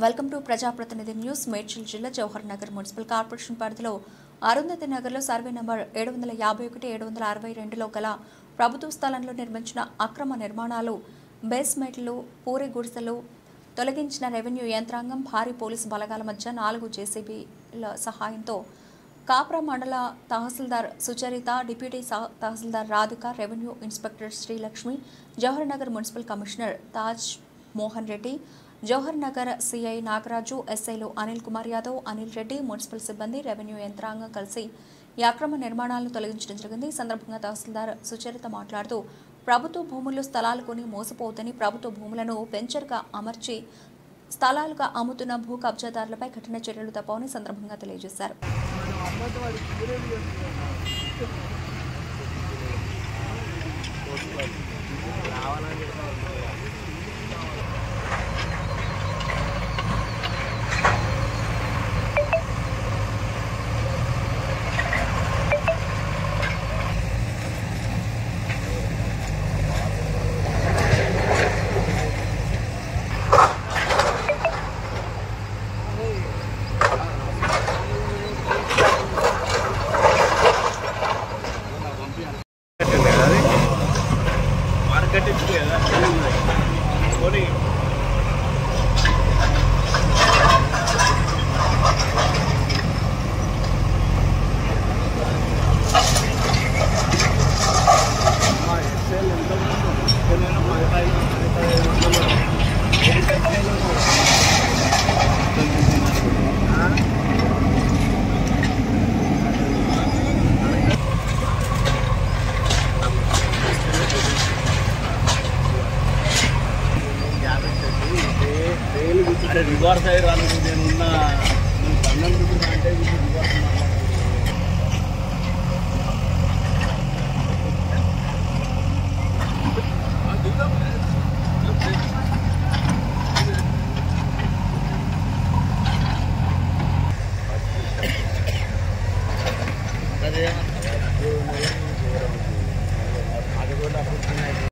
Welcome to ప్రజాప్రతినిధి news. Medchal జిల్లా Jawahar Nagar municipal corporation పరిధిలో అరుంధతి నగర్లో సర్వే నంబర్ 751-762లో గల ప్రభుత్వ స్థలంలో నిర్మించిన అక్రమ నిర్మాణాలు, బేస్మెంట్లు, పూరి గుడిసెలు తొలగించిన రెవెన్యూ యంత్రాంగం భారీ పోలీసు బలగాల మధ్య 4 జేసీబీల సహాయంతో కాప్రా మండల tahsildar Sucharita, deputy tahsildar Radhika, revenue inspector Srilakshmi, Jawahar Nagar municipal commissioner Taj Mohan Reddy, Jawahar Nagar CI Nagaraju, ఎస్ఐలు అనిల్ కుమార్ యాదవ్, అనిల్ రెడ్డి, మున్సిపల్ సిబ్బంది, రెవెన్యూ యంత్రాంగం కలిసి ఈ అక్రమ నిర్మాణాలను తొలగించడం జరిగింది. ఈ సందర్భంగా తహసీల్దార్ సుచరిత మాట్లాడుతూ ప్రభుత్వ భూముల్లో స్థలాలు కొని మోసపోవద్దని, ప్రభుత్వ భూములను వెంచర్గా అమర్చి స్థలాలుగా అమ్ముతున్న భూ కబ్జాదారులపై కఠిన చర్యలు తప్పవని సందర్భంగా తెలియజేశారు. అరే రివర్స్ అయ్యి రాను నేను ఉన్న బంధం అంటే రివర్స్